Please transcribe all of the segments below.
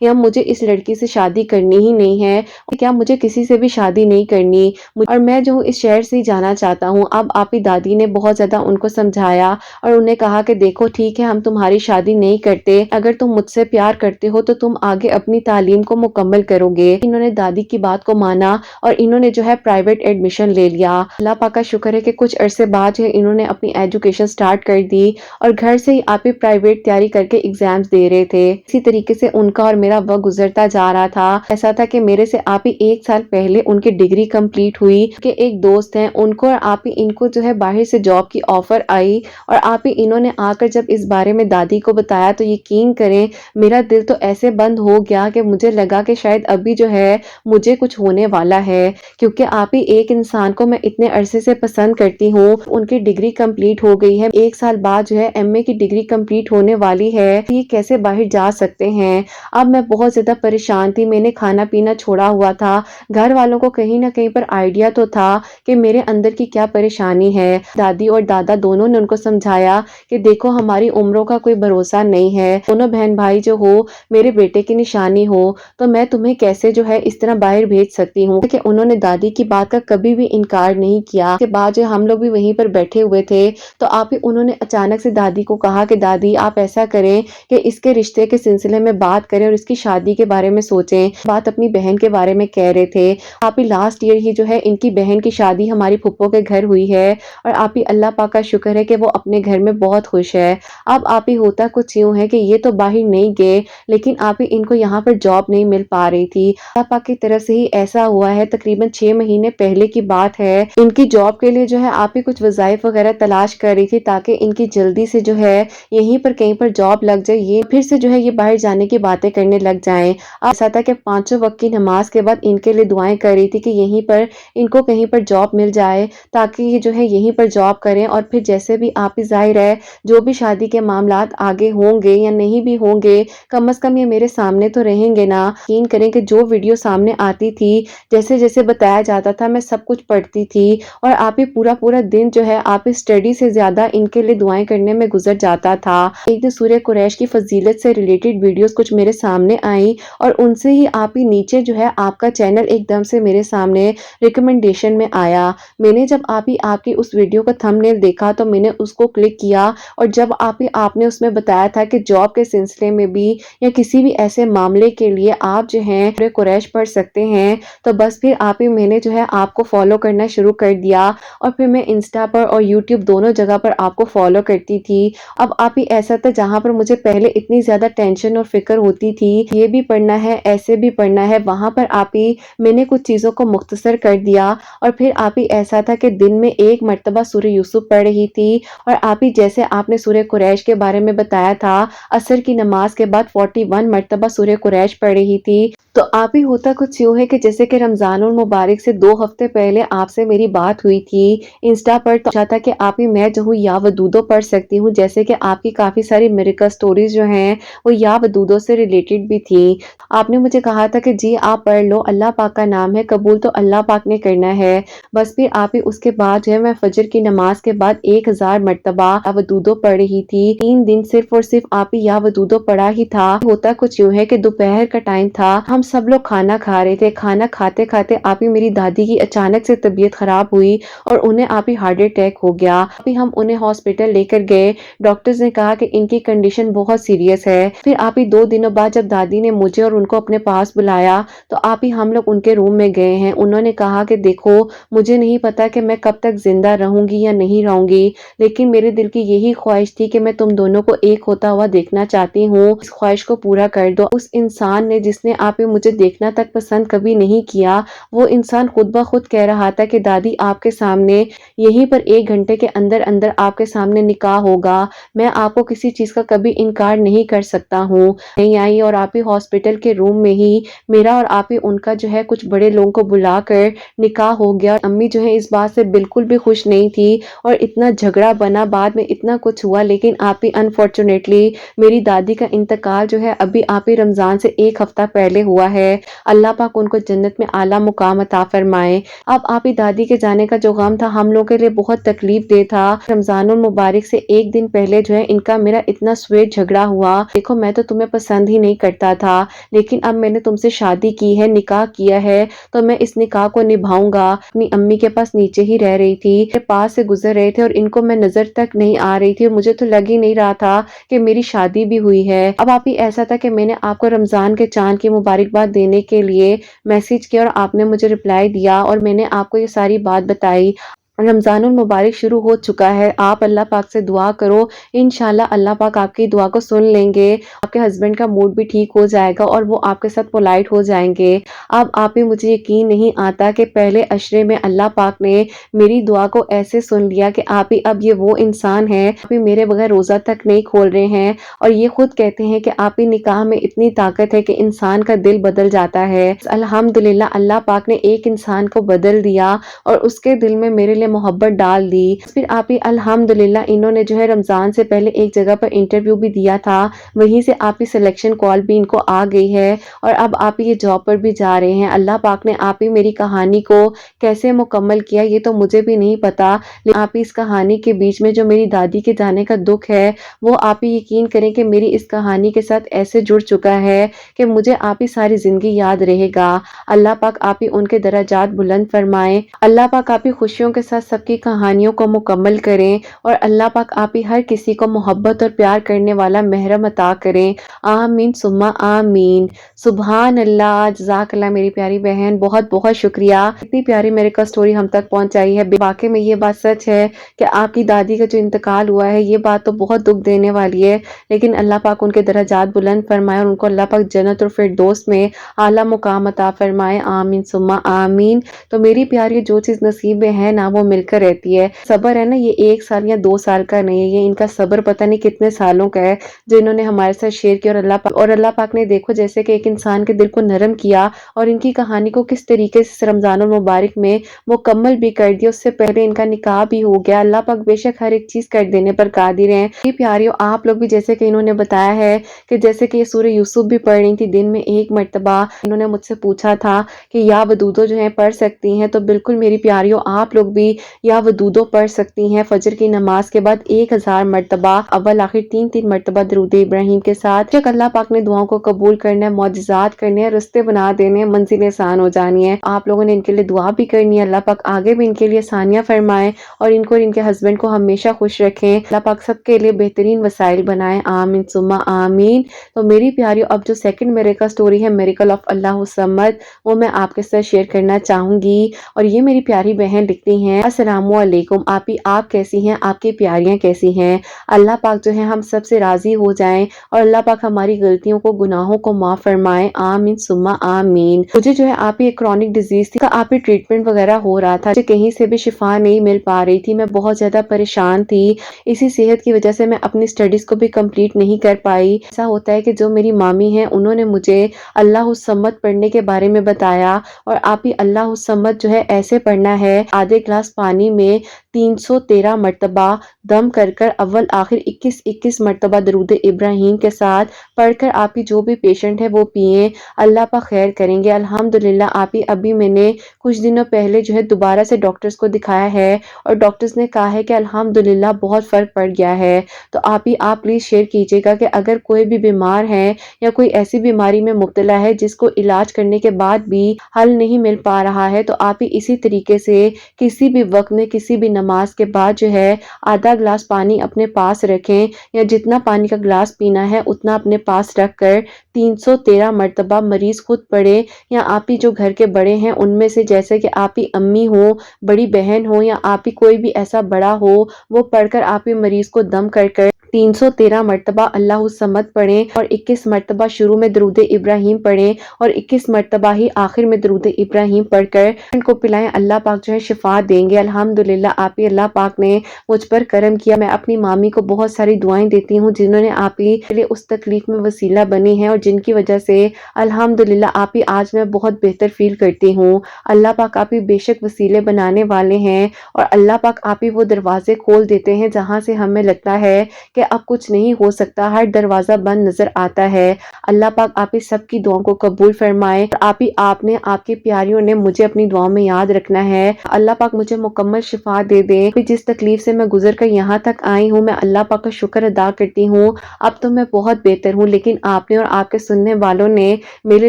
یا مجھے اس لڑکی سے شادی کرنی ہی نہیں ہے، کیا مجھے کسی سے بھی شادی نہیں کرنی اور میں جو ہوں اس شہر سے ہی جانا چاہتا ہوں۔ اب آپی دادی نے بہت زیادہ ان کو سمجھایا اور انہیں کہا کہ دیکھو ٹھیک ہے، ہم تمہاری شادی نہیں کرتے، اگر تم مجھ سے پیار کرتے ہو تو تم آگے اپنی تعلیم کو مکمل کرو گے۔ انہوں نے دادی کی بات کو مانا اور انہوں نے جو ہے پرائیویٹ ایڈمیشن لے لیا۔ اللہ پاک کا شکر ہے کہ کچھ عرصے بعد جو ہے انہوں نے اپنی ایجوکیشن سٹارٹ کر دی اور گھر سے ہی آپی پرائیویٹ تیاری کر کے ایگزامز دے رہے تھے۔ اسی طریقے سے ان کا اور میرا وقت گزرتا جا رہا تھا۔ ایسا تھا کہ میرے سے آپی 1 سال پہلے ان کی ڈگری کمپلیٹ ہوئی کہ ایک دوست ہیں ان کو اور آپی ان کو جو ہے باہر سے جاب کی آفر آئی اور آپی انہوں نے آ کر جب اس بارے میں دادی کو بتایا تو یقین کریں میرا دل تو ایسے بند ہو گیا کہ مجھے لگا کہ شاید ابھی جو ہے مجھے کچھ ہونے والا ہے، کیونکہ آپی ایک انسان کو میں اتنے عرصے سے پسند کرتی ہوں، ان کی ڈگری کمپلیٹ ہو گئی ہے، 1 سال بعد جو ہے ایم اے کی ڈگری کمپلیٹ ہونے والی ہے، یہ کیسے باہر جا سکتے ہیں۔ اب میں بہت زیادہ پریشان تھی، میں نے کھانا پینا چھوڑا ہوا تھا، گھر والوں کو کہیں نہ کہیں پر آئیڈیا تو تھا کہ میرے اندر کی کیا پریشانی ہے۔ دادی اور دادا دونوں نے ان کو سمجھایا کہ دیکھو ہماری عمروں کا کوئی بھروسہ نہیں ہے، دونوں بہن بھائی جو ہو میرے بیٹے کی نشانی ہو تو میں تمہیں کیسے جو ہے اس طرح باہر بھیج سکتی ہوں، کہ انہوں نے دادی کی بات کا کبھی بھی انکار نہیں کیا۔ اس کے بعد جو ہم لوگ بھی وہیں پر بیٹھے ہوئے تھے تو آپ ہی انہوں نے اچانک سے دادی کو کہا کہ دادی آپ ایسا کریں کہ اس کے رشتے کے سلسلے میں بات کریں اور اس کی شادی کے بارے میں سوچیں، بات اپنی بہن کے بارے میں کہہ رہے تھے۔ آپ ہی لاسٹ ایئر ہی جو ہے ان کی بہن کی شادی ہماری پھپھو کے گھر ہوئی ہے اور آپ ہی اللہ پاک کا شکر ہے کہ وہ اپنے گھر میں بہت خوش ہے۔ اب آپ ہی ہوتا کچھ یوں ہے کہ یہ تو باہر نہیں گئے لیکن آپ ہی ان کو یہاں پر جاب نہیں مل پا رہی تھی، اللہ پاک کی طرف سے ہی ایسا ہوا ہے، تقریباً 6 مہینے پہلے کی بات ہے، ان کی جاب کے لیے جو ہے آپ ہی کچھ وظائف وغیرہ تلاش کر رہی تھی تاکہ ان کی جلدی سے جو ہے یہیں پر کہیں پر جاب لگ جائے، یہ پھر سے جو ہے یہ باہر جانے کی باتیں کرنے لگ جائیں۔ ایسا تھا کہ 5 وقت کی نماز کے بعد ان کے لیے دعائیں کر رہی تھی کہ یہیں پر ان کو کہیں پر جاب مل جائے تاکہ یہ جو ہے یہیں پر جاب کریں اور پھر جیسے بھی آپ ہی ظاہر ہے جو بھی شادی کے معاملات آگے ہوں گے یا نہیں بھی ہوں گے کم از کم یہ میرے سامنے تو رہیں گے نا۔ یقین کریں کہ جو ویڈیو سامنے آتی تھی جیسے جیسے بتایا جاتا تھا میں سب کچھ پڑھتی تھی اور آپ ہی پورا دن جو ہے آپ اسٹڈی سے زیادہ ان کے لیے دعائیں کرنے میں گزر جاتا تھا۔ ایک دن سورہ قریش کی فضیلت سے ریلیٹڈ ویڈیوز کچھ میرے سامنے آئیں اور ان سے ہی آپ ہی نیچے جو ہے آپ کا چینل ایک دم سے میرے سامنے ریکمنڈیشن میں آیا۔ میں نے جب آپ کی اس ویڈیو کا تھمبنیل دیکھا تو میں نے اس کو کلک کیا اور جب آپ نے اس میں بتایا تھا کہ جاب کے سلسلے میں بھی یا کسی بھی ایسے معاملے کے لیے آپ جو ہیں سورہ قریش پڑھ سکتے ہیں تو بس پھر آپ ہی میں نے جو ہے آپ کو فالو کرنا شروع کر دیا اور پھر میں انسٹا پر اور یوٹیوب دونوں جگہ پر آپ کو فالو کرتی تھی۔ اب آپ ہی ایسا تھا جہاں پر مجھے پہلے اتنی زیادہ ٹینشن اور فکر ہوتی تھی یہ بھی پڑھنا ہے ایسے بھی پڑھنا ہے، وہاں پر آپ ہی میں نے کچھ چیزوں کو مختصر کر دیا اور پھر آپ ہی ایسا تھا کہ دن میں 1 مرتبہ سورہ یوسف پڑھ رہی تھی اور آپ ہی جیسے آپ نے سورہ قریش کے بارے میں بتایا تھا عصر کی نماز کے بعد 41 مرتبہ سورہ قریش پڑھ رہی تھی۔ تو آپ ہی ہوتا کچھ یوں ہے کہ جیسے کہ رمضان المبارک سے 2 ہفتے پہلے آپ سے میری بات ہوئی تھی انسٹا پر تو چاہتا کہ آپ ہی میں جو ہوں یا ودودو پڑھ سکتی ہوں، جیسے کہ آپ کی کافی ساری میریکل سٹوریز جو ہیں وہ یا ودودو سے ریلیٹڈ بھی تھی۔ آپ نے مجھے کہا تھا کہ جی آپ پڑھ لو، اللہ پاک کا نام ہے، قبول تو اللہ پاک نے کرنا ہے۔ بس پھر آپ ہی اس کے بعد جو ہے میں فجر کی نماز کے بعد 1000 مرتبہ یا ودودو پڑھ رہی تھی۔ 3 دن صرف اور صرف آپ ہی یا ودودو پڑھا ہی تھا۔ ہوتا کچھ یوں ہے کہ دوپہر کا ٹائم تھا، ہم سب لوگ کھانا کھا رہے تھے، کھانا کھاتے کھاتے آپ ہی میری دادی کی اچانک سے طبیعت خراب ہوئی اور انہیں آپ ہی ہارٹ اٹیک ہو گیا۔ آپ ہی ہم انہیں ہاسپٹل لے کر گئے، ڈاکٹرز نے کہا کہ ان کی کنڈیشن بہت سیریس ہے۔ پھر آپ ہی 2 دنوں بعد جب دادی نے مجھے اور ان کو اپنے پاس بلایا تو آپ ہی ہم لوگ ان کے روم میں گئے ہیں، انہوں نے کہا کہ دیکھو مجھے نہیں پتا کہ میں کب تک زندہ رہوں گی یا نہیں رہوں گی لیکن میرے دل کی یہی خواہش تھی کہ میں تم دونوں کو ایک ہوتا ہوا دیکھنا چاہتی ہوں، اس خواہش کو پورا کر دو۔ اس انسان نے جس نے آپ ہی مجھے دیکھنا تک پسند کبھی نہیں کیا وہ انسان خود بخود کہہ رہا تھا کہ دادی آپ کے سامنے یہیں پر 1 گھنٹے کے اندر اندر آپ کے سامنے نکاح ہوگا، میں آپ کو کسی چیز کا کبھی انکار نہیں کر سکتا ہوں۔ نہیں آئی اور آپ ہی ہاسپٹل کے روم میں ہی میرا اور آپ ہی ان کا جو ہے کچھ بڑے لوگوں کو بلا کر نکاح ہو گیا۔ امی جو ہے اس بات سے بالکل بھی خوش نہیں تھی اور اتنا جھگڑا بنا، بعد میں اتنا کچھ ہوا لیکن آپ ہی انفارچونیٹلی میری دادی کا انتقال جو ہے ابھی آپ ہی رمضان سے 1 ہفتہ پہلے ہوا ہوا ہے، اللہ پاک ان کو جنت میں اعلیٰ مقام عطا فرمائے۔ اب آپ ہی دادی کے جانے کا جو غم تھا ہم لوگوں کے لیے بہت تکلیف دہ تھا۔ رمضان المبارک سے ایک دن پہلے جو ہے ان کا میرا اتنا سویٹ جھگڑا ہوا، دیکھو میں تو تمہیں پسند ہی نہیں کرتا تھا، لیکن اب میں نے تم سے شادی کی ہے، نکاح کیا ہے، تو میں اس نکاح کو نبھاؤں گا۔ اپنی امی کے پاس نیچے ہی رہ رہی تھی، میرے پاس سے گزر رہے تھے اور ان کو میں نظر تک نہیں آ رہی تھی اور مجھے تو لگ ہی نہیں رہا تھا کہ میری شادی بھی ہوئی ہے۔ اب آپ ہی ایسا تھا کہ میں نے آپ کو رمضان کے چاند کی مبارکباد دینے کے لیے میسج کیا اور آپ نے مجھے رپلائی دیا اور میں نے آپ کو یہ ساری بات بتائی۔ رمضان المبارک شروع ہو چکا ہے، آپ اللہ پاک سے دعا کرو، انشاءاللہ اللہ پاک آپ کی دعا کو سن لیں گے، آپ کے ہسبینڈ کا موڈ بھی ٹھیک ہو جائے گا اور وہ آپ کے ساتھ پولائٹ ہو جائیں گے۔ اب آپ ہی مجھے یقین نہیں آتا کہ پہلے عشرے میں اللہ پاک نے میری دعا کو ایسے سن لیا کہ آپ ہی اب یہ وہ انسان ہے، آپ ہی میرے بغیر روزہ تک نہیں کھول رہے ہیں اور یہ خود کہتے ہیں کہ آپ ہی نکاح میں اتنی طاقت ہے کہ انسان کا دل بدل جاتا ہے۔ الحمدللہ اللہ پاک نے ایک انسان کو بدل دیا اور اس کے دل میں میرے لیے محبت ڈال دی۔ پھر آپ ہی الحمدللہ انہوں نے جو ہے رمضان سے پہلے ایک جگہ پر انٹرویو بھی دیا تھا، وہیں سے آپ ہی سلیکشن کال بھی ان کو آ گئی ہے اور اب آپ ہی یہ جاب پر بھی جا رہے ہیں۔ اللہ پاک نے آپ ہی میری کہانی کو کیسے مکمل کیا یہ تو مجھے بھی نہیں پتا، لیکن آپ ہی اس کہانی کے بیچ میں جو میری دادی کے جانے کا دکھ ہے وہ آپ ہی یقین کریں کہ میری اس کہانی کے ساتھ ایسے جڑ چکا ہے کہ مجھے آپ ہی ساری زندگی یاد رہے گا۔ اللہ پاک آپ ہی ان کے درجات بلند فرمائیں، اللہ پاک آپ ہی خوشیوں کے ساتھ سب کی کہانیوں کو مکمل کریں اور اللہ پاک آپ ہی ہر کسی کو محبت اور پیار کرنے والا محرم عطا کریں، آمین ثم آمین۔ سبحان اللہ، جزاک اللہ میری پیاری بہن، بہت بہت شکریہ، اتنی پیاری میرے کا سٹوری ہم تک پہنچائی ہے۔ واقعی میں یہ بات سچ ہے کہ آپ کی دادی کا جو انتقال ہوا ہے یہ بات تو بہت دکھ دینے والی ہے، لیکن اللہ پاک ان کے درجات بلند فرمائے اور ان کو اللہ پاک جنت اور فردوس میں اعلیٰ مقام عطا فرمائے، آمین ثم آمین۔ تو میری پیاری جو چیز نصیب میں ہے نا وہ مل کر رہتی ہے، صبر ہے نا یہ 1 سال یا 2 سال کا نہیں ہے، یہ ان کا صبر پتہ نہیں کتنے سالوں کا ہے جو انہوں نے ہمارے ساتھ شیئر کیا اور اللہ پاک نے دیکھو جیسے کہ ایک انسان کے دل کو نرم کیا اور ان کی کہانی کو کس طریقے سے رمضان المبارک میں مکمل بھی کر دیا، اس سے پہلے ان کا نکاح بھی ہو گیا۔ اللہ پاک بے شک ہر ایک چیز کر دینے پر قادر ہیں۔ یہ پیاریو آپ لوگ بھی جیسے کہ انہوں نے بتایا ہے کہ جیسے کہ یہ سورہ یوسف بھی پڑھ رہی تھی دن میں 1 مرتبہ، انہوں نے مجھ سے پوچھا تھا کہ یا ودودو جو ہیں پڑھ سکتی ہیں، تو بالکل میری پیاریو آپ لوگ بھی یا ودودو پڑھ سکتی ہیں فجر کی نماز کے بعد 1000 مرتبہ، اول آخر 3 مرتبہ درود ابراہیم کے ساتھ۔ جب اللہ پاک نے دعاؤں کو قبول کرنا ہے، معجزات کرنے ہیں، رستے بنا دینے ہیں، منزل آسان ہو جانی ہے، آپ لوگوں نے ان کے لیے دعا بھی کرنی ہے، اللہ پاک آگے بھی ان کے لیے آسانیاں فرمائے اور ان کو اور ان کے ہسبینڈ کو ہمیشہ خوش رکھیں، اللہ پاک سب کے لیے بہترین وسائل بنائے، آمین ثم آمین۔ تو میری پیاریو اب جو سیکنڈ میریکل سٹوری ہے میریکل آف اللہ الصمد، وہ میں آپ کے ساتھ شیئر کرنا چاہوں گی اور یہ میری پیاری بہن لکھتی ہیں، السلام علیکم آپ کیسی ہیں، آپ کی پیاریاں کیسی ہیں، اللہ پاک جو ہے ہم سب سے راضی ہو جائیں اور اللہ پاک ہماری غلطیوں کو گناہوں کو معاف فرمائے، آمین ثم آمین۔ مجھے جو ہے آپ ہی ایک کرونک ڈیزیز تھی، آپ ہی ٹریٹمنٹ وغیرہ ہو رہا تھا، مجھے کہیں سے بھی شفا نہیں مل پا رہی تھی، میں بہت زیادہ پریشان تھی، اسی صحت کی وجہ سے میں اپنی سٹڈیز کو بھی کمپلیٹ نہیں کر پائی۔ ایسا ہوتا ہے کہ جو میری مامی ہیں انہوں نے مجھے اللہ الصمد پڑھنے کے بارے میں بتایا اور آپ ہی اللہ الصمد جو ہے ایسے پڑھنا ہے، آدھے گلاس پانی میں 313 مرتبہ دم کر کر اول آخر 21 مرتبہ درود ابراہیم کے ساتھ پڑھ کر آپ ہی جو بھی پیشنٹ ہے وہ پیئیں، اللہ پاک خیر کریں گے۔ الحمدللہ آپ ہی ابھی میں نے کچھ دنوں پہلے جو ہے دوبارہ سے ڈاکٹرز کو دکھایا ہے اور ڈاکٹرز نے کہا ہے کہ الحمدللہ بہت فرق پڑ گیا ہے۔ تو آپ پلیز شیئر کیجئے گا کہ اگر کوئی بھی بیمار ہے یا کوئی ایسی بیماری میں مبتلا ہے جس کو علاج کرنے کے بعد بھی حل نہیں مل پا رہا ہے، تو آپ ہی اسی طریقے سے کسی بھی وقت میں کسی بھی نماز کے بعد جو ہے آدھا گلاس پانی اپنے پاس رکھیں یا جتنا پانی کا گلاس پینا ہے اتنا اپنے پاس رکھ کر 313 مرتبہ مریض خود پڑھے یا آپ ہی جو گھر کے بڑے ہیں ان میں سے جیسے کہ آپ ہی امی ہو، بڑی بہن ہو یا آپ ہی کوئی بھی ایسا بڑا ہو، وہ پڑھ کر آپ ہی مریض کو دم کر کر 313 مرتبہ اللہ الصمد پڑھیں اور 21 مرتبہ شروع میں درود ابراہیم پڑھیں اور 21 مرتبہ ہی آخر میں درود ابراہیم پڑھ کر ان کو پلائیں، اللہ پاک جو ہے شفا دیں گے۔ الحمدللہ آپ ہی اللہ پاک نے مجھ پر کرم کیا، میں اپنی مامی کو بہت ساری دعائیں دیتی ہوں جنہوں نے آپ ہی کے لیے اس تکلیف میں وسیلہ بنی ہیں اور جن کی وجہ سے الحمدللہ آپ ہی آج میں بہت بہتر فیل کرتی ہوں۔ اللہ پاک آپ ہی بے شک وسیلے بنانے والے ہیں اور اللہ پاک آپ ہی وہ دروازے کھول دیتے ہیں جہاں سے ہمیں لگتا ہے کہ اب کچھ نہیں ہو سکتا، ہر دروازہ بند نظر آتا ہے۔ اللہ پاک آپ ہی سب کی دعاؤں کو قبول فرمائے۔ آپ نے آپ کی پیاریوں نے مجھے اپنی دعاؤں میں یاد رکھنا ہے۔ اللہ پاک مجھے مکمل شفا دے دے۔ جس تکلیف سے میں گزر کر یہاں تک آئی ہوں، میں اللہ پاک کا شکر ادا کرتی ہوں۔ اب تو میں بہت بہتر ہوں، لیکن آپ نے اور آپ کے سننے والوں نے میرے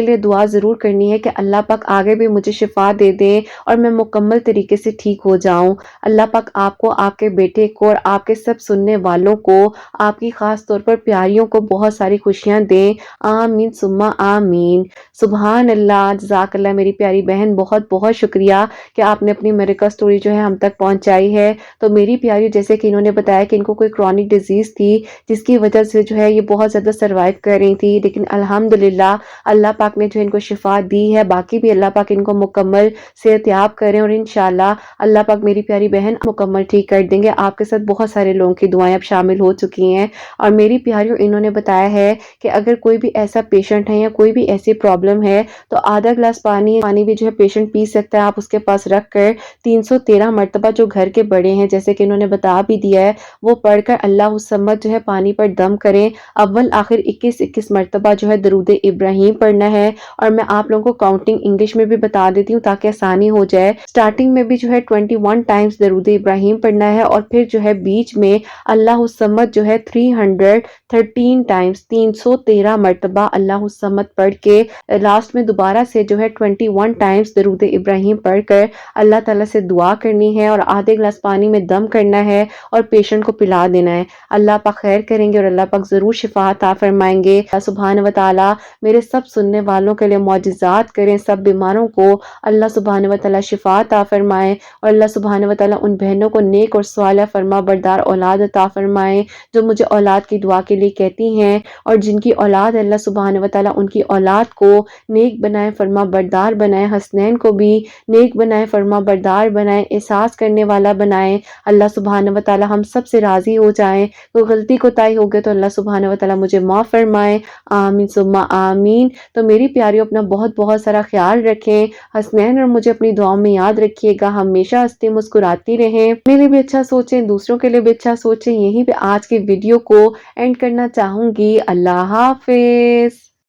لیے دعا ضرور کرنی ہے کہ اللہ پاک آگے بھی مجھے شفا دے دے اور میں مکمل طریقے سے ٹھیک ہو جاؤں۔ اللہ پاک آپ کو، آپ کے بیٹے کو اور آپ کے سب سننے والوں کو، آپ کی خاص طور پر پیاریوں کو بہت ساری خوشیاں دیں۔ آمین ثم آمین۔ سبحان اللہ، جزاک اللہ میری پیاری بہن، بہت بہت شکریہ کہ آپ نے اپنی میریکل سٹوری جو ہے ہم تک پہنچائی ہے۔ تو میری پیاری، جیسے کہ انہوں نے بتایا کہ ان کو کوئی کرونک ڈیزیز تھی جس کی وجہ سے جو ہے یہ بہت زیادہ سروائیو کر رہی تھی، لیکن الحمدللہ اللہ پاک نے جو ان کو شفا دی ہے، باقی بھی اللہ پاک ان کو مکمل صحت یاب کریں، اور انشاءاللہ اللہ پاک میری پیاری بہن مکمل ٹھیک کر دیں گے۔ آپ کے ساتھ بہت سارے لوگوں کی دعائیں اب شامل ہو چکی ہیں، اور میری پیاریوں انہوں نے بتایا ہے کہ اگر کوئی بھی ایسا پیشنٹ ہے یا کوئی بھی ایسی پرابلم ہے تو آدھا گلاس پانی بھی جو ہے پیشنٹ پی سکتا ہے۔ آپ اس کے پاس رکھ کر 313 مرتبہ جو گھر کے بڑے ہیں، جیسے کہ انہوں نے بتا بھی دیا ہے، وہ پڑھ کر اللہ الصمد جو ہے پانی پر دم کریں۔ اول آخر 21 مرتبہ جو ہے درود ابراہیم پڑھنا ہے، اور میں آپ لوگوں کو کاؤنٹنگ انگلش میں بھی بتا دیتی ہوں تاکہ آسانی ہو جائے۔ سٹارٹنگ میں بھی جو ہے 21 ٹائمز درود ابراہیم پڑھنا ہے، اور پھر جو ہے بیچ میں اللہ الصمد جو ہے 313 ٹائمز 313 مرتبہ اللہ الصمد پڑھ کے لاسٹ میں دوبارہ سے جو ہے 21 ٹائمز درود ابراہیم پڑھ کر اللہ تعالیٰ سے دعا کرنی ہے، اور آدھے گلاس پانی میں دم کرنا ہے اور پیشنٹ کو پلا دینا ہے۔ اللہ پاک خیر کریں گے اور اللہ پاک ضرور شفا عطا فرمائیں گے۔ اللہ سبحانہ و تعالیٰ میرے سب سننے والوں کے لیے معجزات کریں، سب بیماروں کو اللہ سبحانہ و تعالیٰ شفا عطا فرمائے، اور اللہ سبحانہ و تعالیٰ ان بہنوں کو نیک اور صالح فرما بردار اولاد عطا فرمائے جو مجھے اولاد کی دعا کے لیے کہتی ہیں، اور جن کی اولاد اللہ سبحانہ و تعالیٰ ان کی اولاد کو نیک بنائے، فرما بردار بنائے، حسنین کو بھی نیک بنائے، فرما بردار بنائے، احساس کرنے والا بنائے۔ اللہ سبحانہ و تعالیٰ ہم سب سے راضی ہو جائیں۔ کوئی غلطی کوتاہی ہو گئے تو اللہ سبحانہ و تعالیٰ مجھے معاف فرمائے۔ آمین ثم آمین۔ تو میری پیاریوں، اپنا بہت بہت سارا خیال رکھیں، حسنین اور مجھے اپنی دعاؤں میں یاد رکھیے گا، ہمیشہ ہنستے مسکراتی رہیں، میرے لیے بھی اچھا سوچیں، دوسروں کے لیے بھی اچھا سوچیں۔ یہیں پہ آج کی ویڈیو کو اینڈ کرنا چاہوں گی۔ اللہ حافظ۔